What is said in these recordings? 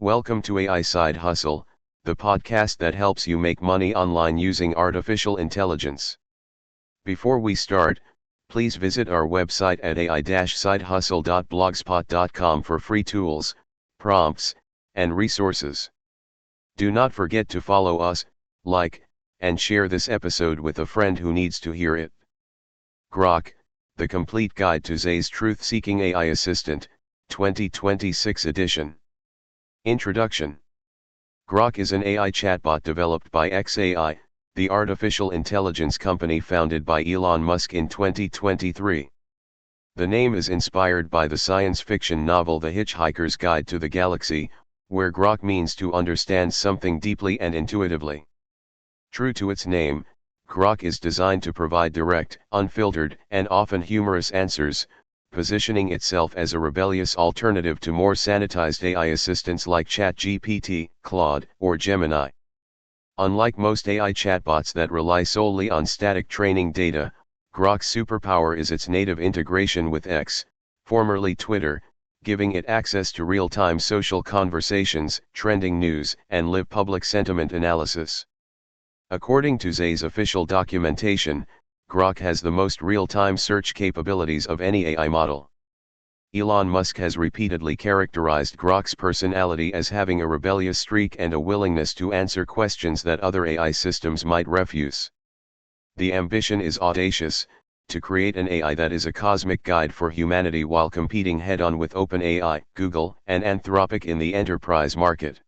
Welcome to AI Side Hustle, the podcast that helps you make money online using artificial intelligence. Before we start, please visit our website at ai-sidehustle.blogspot.com for free tools, prompts, and resources. Do not forget to follow us, like, and share this episode with a friend who needs to hear it. Grok, the complete guide to xAI's truth-seeking AI assistant, 2026 edition. Introduction. Grok is an AI chatbot developed by xAI, the artificial intelligence company founded by Elon Musk in 2023. The name is inspired by the science fiction novel The Hitchhiker's Guide to the Galaxy, where Grok means to understand something deeply and intuitively. True to its name, Grok is designed to provide direct, unfiltered, and often humorous answers, positioning itself as a rebellious alternative to more sanitized AI assistants like ChatGPT, Claude, or Gemini. Unlike most AI chatbots that rely solely on static training data, Grok's superpower is its native integration with X, formerly Twitter, giving it access to real-time social conversations, trending news, and live public sentiment analysis. According to xAI's official documentation, Grok has the most real-time search capabilities of any AI model. Elon Musk has repeatedly characterized Grok's personality as having a rebellious streak and a willingness to answer questions that other AI systems might refuse. The ambition is audacious, to create an AI that is a cosmic guide for humanity while competing head-on with OpenAI, Google, and Anthropic in the enterprise market.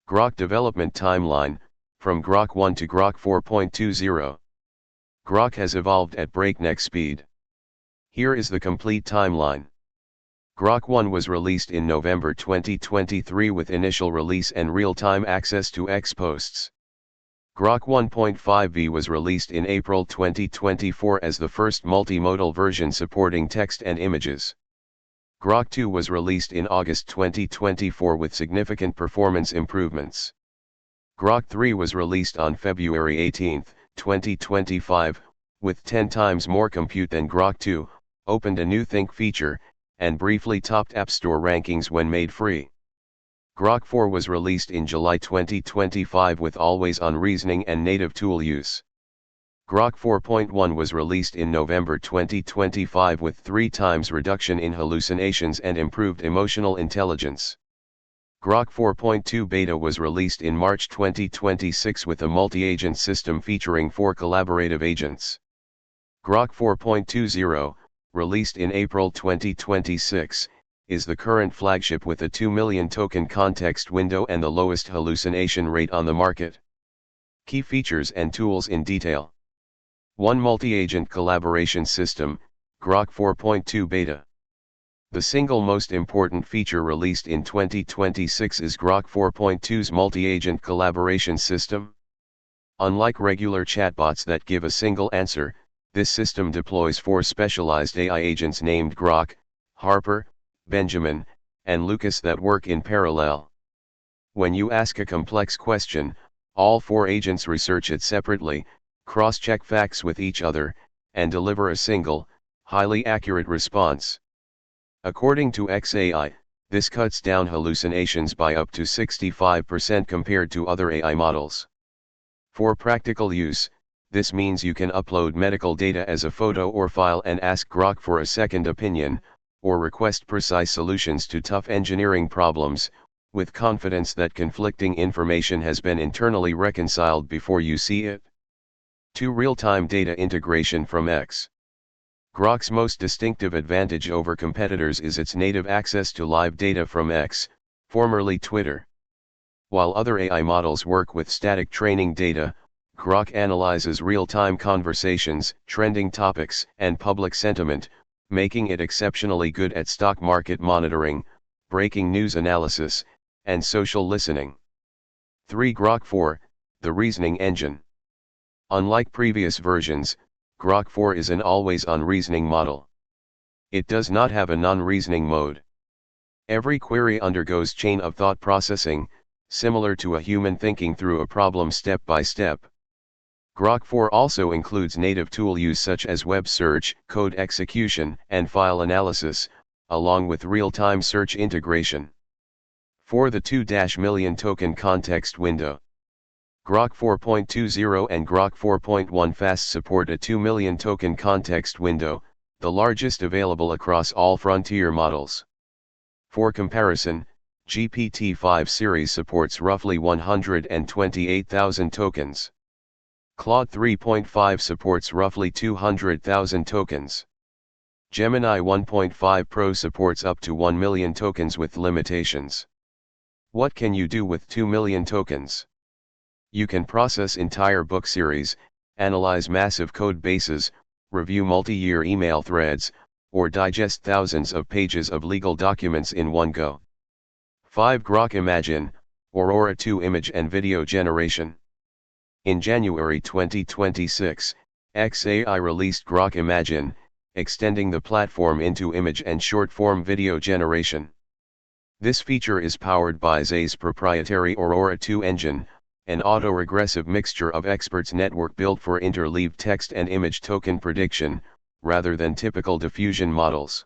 Grok development timeline, from Grok 1 to Grok 4.20. Grok has evolved at breakneck speed. Here is the complete timeline. Grok 1 was released in November 2023 with initial release and real-time access to X posts. Grok 1.5v was released in April 2024 as the first multimodal version supporting text and images. Grok 2 was released in August 2024 with significant performance improvements. Grok 3 was released on February 18, 2025, with 10 times more compute than Grok 2, opened a new Think feature, and briefly topped App Store rankings when made free. Grok 4 was released in July 2025 with always-on reasoning and native tool use. Grok 4.1 was released in November 2025 with 3 times reduction in hallucinations and improved emotional intelligence. Grok 4.2 Beta was released in March 2026 with a multi-agent system featuring 4 collaborative agents. Grok 4.20, released in April 2026, is the current flagship with a 2 million token context window and the lowest hallucination rate on the market. Key features and tools in detail. 1 multi-agent collaboration system, Grok 4.2 Beta. The single most important feature released in 2026 is Grok 4.2's multi-agent collaboration system. Unlike regular chatbots that give a single answer, this system deploys 4 specialized AI agents named Grok, Harper, Benjamin, and Lucas that work in parallel. When you ask a complex question, all 4 agents research it separately, cross-check facts with each other, and deliver a single, highly accurate response. According to xAI, this cuts down hallucinations by up to 65% compared to other AI models. For practical use, this means you can upload medical data as a photo or file and ask Grok for a second opinion, or request precise solutions to tough engineering problems, with confidence that conflicting information has been internally reconciled before you see it. 2 Real-time data integration from X. Grok's most distinctive advantage over competitors is its native access to live data from X, formerly Twitter. While other AI models work with static training data, Grok analyzes real-time conversations, trending topics, and public sentiment, making it exceptionally good at stock market monitoring, breaking news analysis, and social listening. 3 Grok 4, the reasoning engine. Unlike previous versions, Grok 4 is an always-on reasoning model. It does not have a non-reasoning mode. Every query undergoes chain of thought processing, similar to a human thinking through a problem step by step. Grok 4 also includes native tool use such as web search, code execution, and file analysis, along with real-time search integration. For the 2-million token context window. Grok 4.20 and Grok 4.1 fast support a 2 million token context window, the largest available across all frontier models. For comparison, GPT-5 series supports roughly 128,000 tokens. Claude 3.5 supports roughly 200,000 tokens. Gemini 1.5 Pro supports up to 1 million tokens with limitations. What can you do with 2 million tokens? You can process entire book series, analyze massive code bases, review multi-year email threads, or digest thousands of pages of legal documents in one go. 5. Grok Imagine, Aurora 2 image and video generation. In January 2026, xAI released Grok Imagine, extending the platform into image and short-form video generation. This feature is powered by xAI's proprietary Aurora 2 engine, an autoregressive mixture of experts network built for interleaved text and image token prediction, rather than typical diffusion models.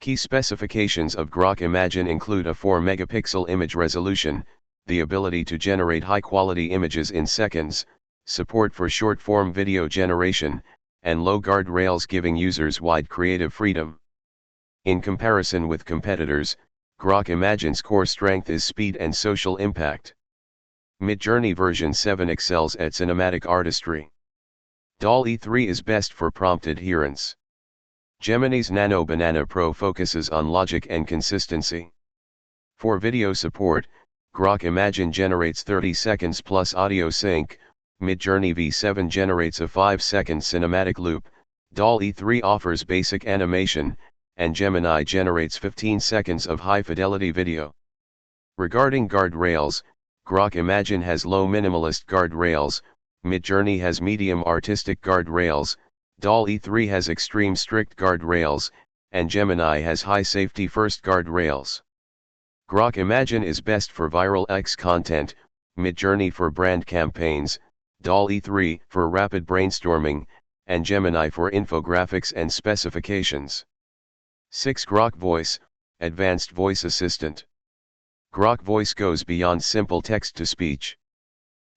Key specifications of Grok Imagine include a 4-megapixel image resolution, the ability to generate high-quality images in seconds, support for short-form video generation, and low guardrails giving users wide creative freedom. In comparison with competitors, Grok Imagine's core strength is speed and social impact. Midjourney version 7 excels at cinematic artistry. DALL-E 3 is best for prompt adherence. Gemini's Nano Banana Pro focuses on logic and consistency. For video support, Grok Imagine generates 30 seconds plus audio sync, Midjourney V7 generates a 5-second cinematic loop, DALL-E 3 offers basic animation, and Gemini generates 15 seconds of high-fidelity video. Regarding guardrails, Grok Imagine has low minimalist guardrails, Midjourney has medium artistic guardrails, DALL-E 3 has extreme strict guardrails, and Gemini has high safety first guardrails. Grok Imagine is best for viral X content, Midjourney for brand campaigns, DALL-E 3 for rapid brainstorming, and Gemini for infographics and specifications. 6. Grok Voice, Advanced Voice Assistant. Grok Voice goes beyond simple text-to-speech.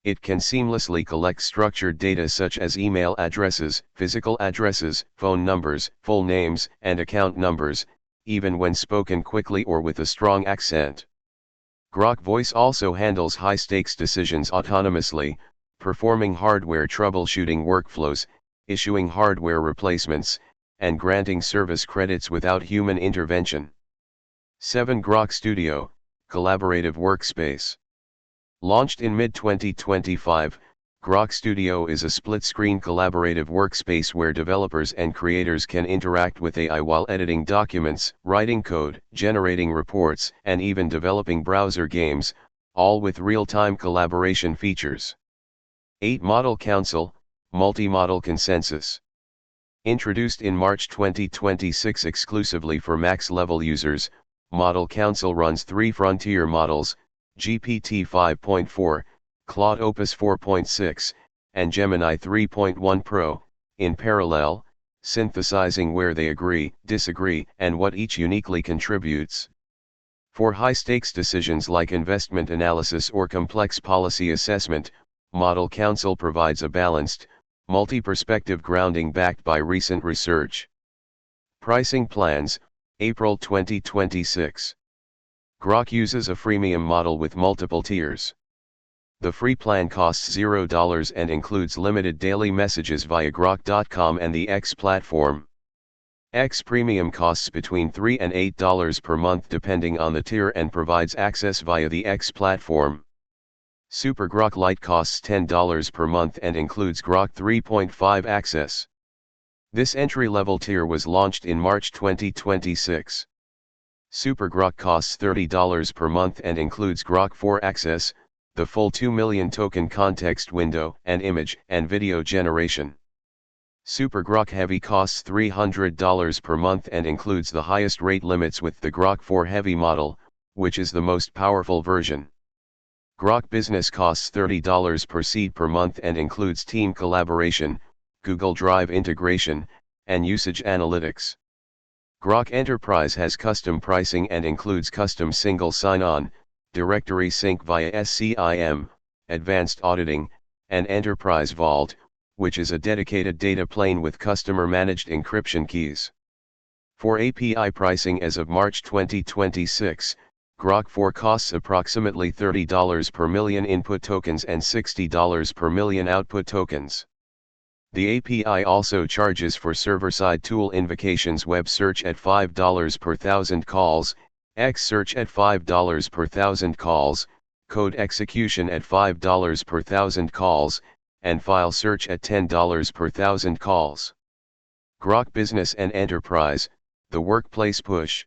It can seamlessly collect structured data such as email addresses, physical addresses, phone numbers, full names, and account numbers, even when spoken quickly or with a strong accent. Grok Voice also handles high-stakes decisions autonomously, performing hardware troubleshooting workflows, issuing hardware replacements, and granting service credits without human intervention. 7. Grok Studio, Collaborative Workspace. Launched in mid-2025, Grok Studio is a split-screen collaborative workspace where developers and creators can interact with AI while editing documents, writing code, generating reports, and even developing browser games, all with real-time collaboration features. 8. Model Council, Multi-Model Consensus. Introduced in March 2026 exclusively for max-level users, Model Council runs 3 frontier models, GPT 5.4, Claude Opus 4.6, and Gemini 3.1 Pro, in parallel, synthesizing where they agree, disagree, and what each uniquely contributes. For high-stakes decisions like investment analysis or complex policy assessment, Model Council provides a balanced, multi-perspective grounding backed by recent research. Pricing plans, April 2026. Grok uses a freemium model with multiple tiers. The free plan costs $0 and includes limited daily messages via Grok.com and the X platform. X Premium costs between $3 and $8 per month depending on the tier and provides access via the X platform. Super Grok Lite costs $10 per month and includes Grok 3.5 access. This entry-level tier was launched in March 2026. Super Grok costs $30 per month and includes Grok 4 access, the full 2 million token context window, and image and video generation. Super Grok Heavy costs $300 per month and includes the highest rate limits with the Grok 4 Heavy model, which is the most powerful version. Grok Business costs $30 per seat per month and includes team collaboration, Google Drive integration, and usage analytics. Grok Enterprise has custom pricing and includes custom single sign-on, directory sync via SCIM, advanced auditing, and enterprise vault, which is a dedicated data plane with customer-managed encryption keys. For API pricing as of March 2026, Grok 4 costs approximately $30 per million input tokens and $60 per million output tokens. The API also charges for server-side tool invocations, web search at $5 per 1,000 calls, X search at $5 per 1,000 calls, code execution at $5 per 1,000 calls, and file search at $10 per 1,000 calls. Grok Business and Enterprise, the workplace push.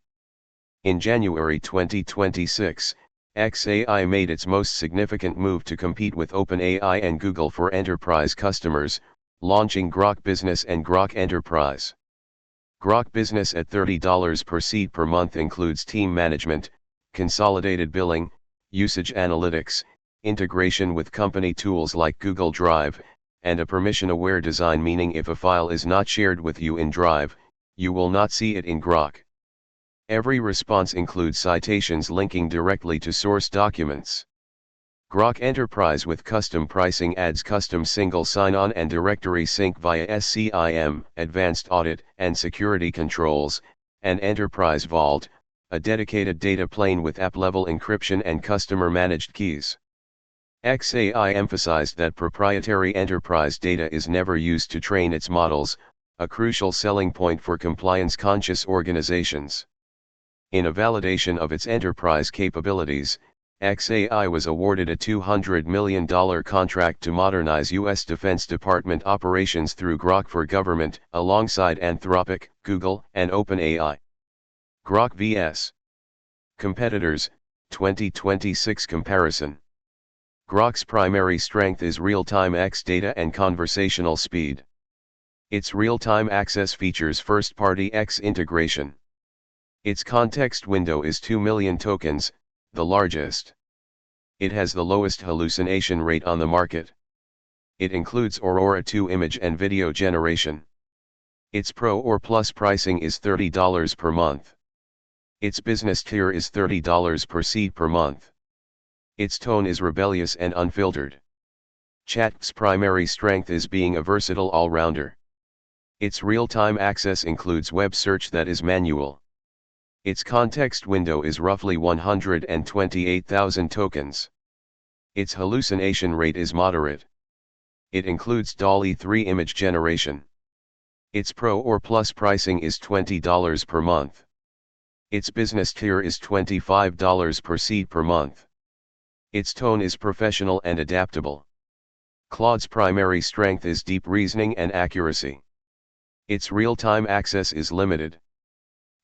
In January 2026, xAI made its most significant move to compete with OpenAI and Google for enterprise customers, launching Grok Business and Grok Enterprise. Grok Business at $30 per seat per month includes team management, consolidated billing, usage analytics, integration with company tools like Google Drive, and a permission-aware design, meaning if a file is not shared with you in Drive, you will not see it in Grok. Every response includes citations linking directly to source documents. Grok Enterprise with custom pricing adds custom single sign-on and directory sync via SCIM, advanced audit and security controls, and Enterprise Vault, a dedicated data plane with app-level encryption and customer-managed keys. xAI emphasized that proprietary enterprise data is never used to train its models, a crucial selling point for compliance-conscious organizations. In a validation of its enterprise capabilities, xAI was awarded a $200 million contract to modernize U.S. Defense Department operations through Grok for Government, alongside Anthropic, Google, and OpenAI. Grok vs. Competitors, 2026 comparison. Grok's primary strength is real-time X data and conversational speed. Its real-time access features first-party X integration. Its context window is 2 million tokens, the largest. It has the lowest hallucination rate on the market. It includes Aurora 2 image and video generation. Its Pro or Plus pricing is $30 per month. Its business tier is $30 per seat per month. Its tone is rebellious and unfiltered. Chat's primary strength is being a versatile all-rounder. Its real-time access includes web search that is manual. Its context window is roughly 128,000 tokens. Its hallucination rate is moderate. It includes DALL-E 3 image generation. Its Pro or Plus pricing is $20 per month. Its business tier is $25 per seat per month. Its tone is professional and adaptable. Claude's primary strength is deep reasoning and accuracy. Its real-time access is limited.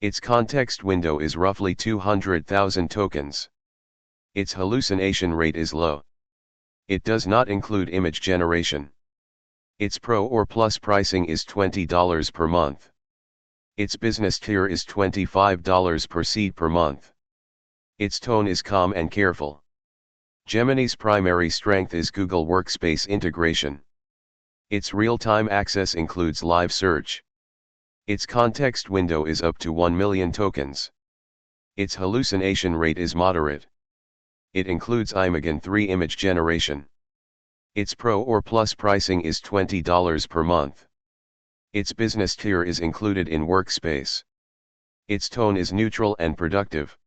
Its context window is roughly 200,000 tokens. Its hallucination rate is low. It does not include image generation. Its Pro or Plus pricing is $20 per month. Its business tier is $25 per seat per month. Its tone is calm and careful. Gemini's primary strength is Google Workspace integration. Its real-time access includes live search. Its context window is up to 1 million tokens. Its hallucination rate is moderate. It includes Imagen 3 image generation. Its Pro or Plus pricing is $20 per month. Its business tier is included in Workspace. Its tone is neutral and productive.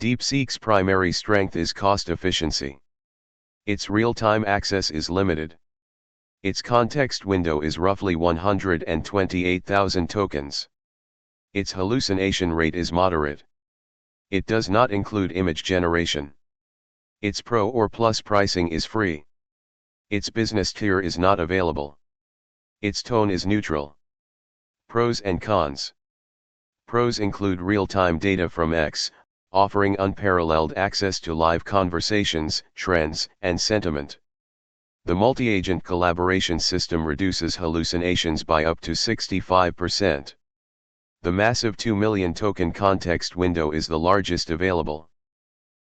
DeepSeek's primary strength is cost efficiency. Its real-time access is limited. Its context window is roughly 128,000 tokens. Its hallucination rate is moderate. It does not include image generation. Its Pro or Plus pricing is free. Its business tier is not available. Its tone is neutral. Pros and cons. Pros include real-time data from X, offering unparalleled access to live conversations, trends, and sentiment. The multi-agent collaboration system reduces hallucinations by up to 65%. The massive 2 million token context window is the largest available.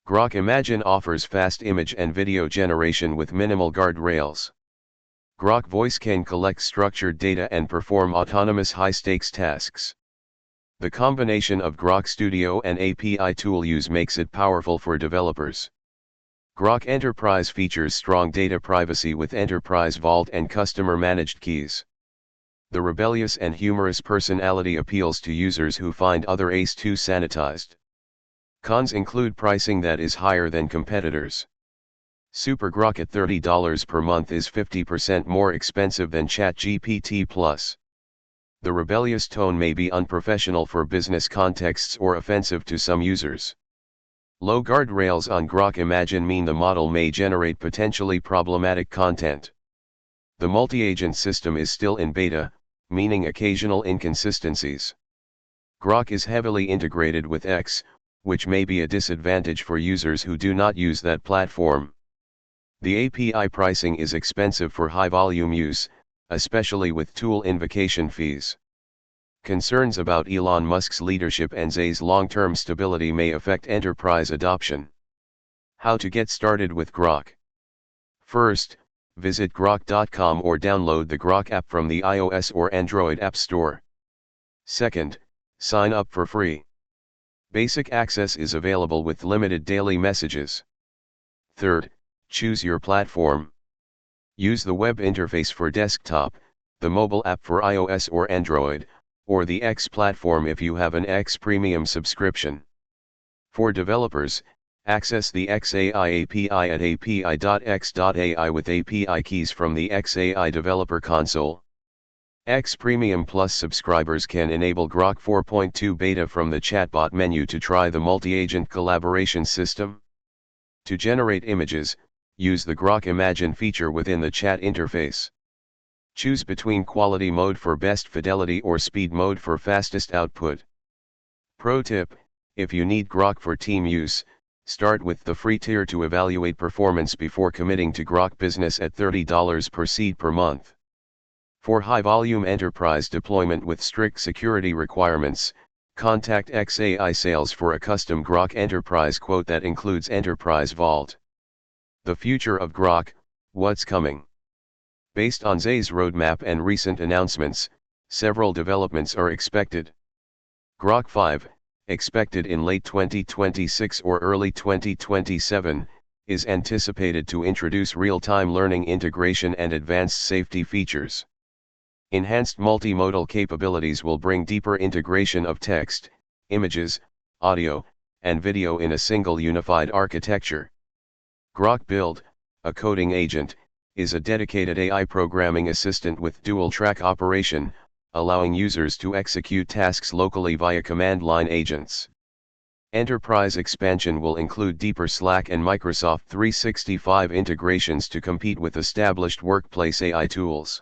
Grok Imagen offers fast image and video generation with minimal guardrails. Grok Voice can collect structured data and perform autonomous high-stakes tasks. The combination of Grok Studio and API tool use makes it powerful for developers. Grok Enterprise features strong data privacy with Enterprise Vault and customer-managed keys. The rebellious and humorous personality appeals to users who find other xAI's too sanitized. Cons include pricing that is higher than competitors. Super Grok at $30 per month is 50% more expensive than ChatGPT Plus. The rebellious tone may be unprofessional for business contexts or offensive to some users. Low guardrails on Grok Imagine mean the model may generate potentially problematic content. The multi-agent system is still in beta, meaning occasional inconsistencies. Grok is heavily integrated with X, which may be a disadvantage for users who do not use that platform. The API pricing is expensive for high-volume use, especially with tool invocation fees. Concerns about Elon Musk's leadership and xAI's long-term stability may affect enterprise adoption. How to get started with Grok. First, visit grok.com or download the Grok app from the iOS or Android App Store. Second, sign up for free. Basic access is available with limited daily messages. Third, choose your platform. Use the web interface for desktop, the mobile app for iOS or Android, or the X platform if you have an X Premium subscription. For developers, access the xAI API at api.x.ai with API keys from the xAI Developer Console. X Premium Plus subscribers can enable Grok 4.2 beta from the chatbot menu to try the multi-agent collaboration system. To generate images, use the Grok Imagine feature within the chat interface. Choose between quality mode for best fidelity or speed mode for fastest output. Pro tip: if you need Grok for team use, start with the free tier to evaluate performance before committing to Grok Business at $30 per seat per month. For high-volume enterprise deployment with strict security requirements, contact xAI Sales for a custom Grok Enterprise quote that includes Enterprise Vault. The future of Grok, what's coming? Based on xAI's roadmap and recent announcements, several developments are expected. Grok 5, expected in late 2026 or early 2027, is anticipated to introduce real-time learning integration and advanced safety features. Enhanced multimodal capabilities will bring deeper integration of text, images, audio, and video in a single unified architecture. Grok Build, a coding agent, is a dedicated AI programming assistant with dual-track operation, allowing users to execute tasks locally via command line agents. Enterprise expansion will include deeper Slack and Microsoft 365 integrations to compete with established workplace AI tools.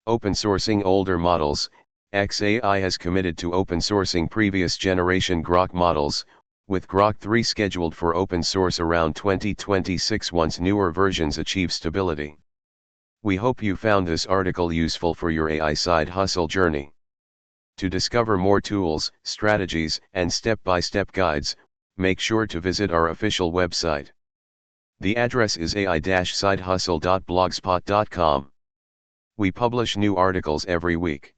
Open sourcing older models, xAI has committed to open sourcing previous generation Grok models, with Grok 3 scheduled for open source around 2026 once newer versions achieve stability. We hope you found this article useful for your AI side hustle journey. To discover more tools, strategies, and step-by-step guides, make sure to visit our official website. The address is ai-sidehustle.blogspot.com. We publish new articles every week.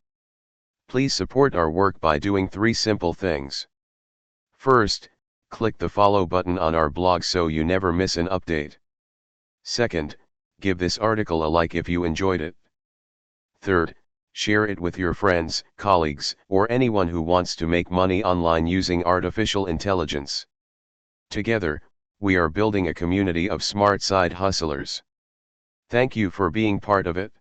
Please support our work by doing 3 simple things. First, click the follow button on our blog so you never miss an update. Second, give this article a like if you enjoyed it. Third, share it with your friends, colleagues, or anyone who wants to make money online using artificial intelligence. Together, we are building a community of smart side hustlers. Thank you for being part of it.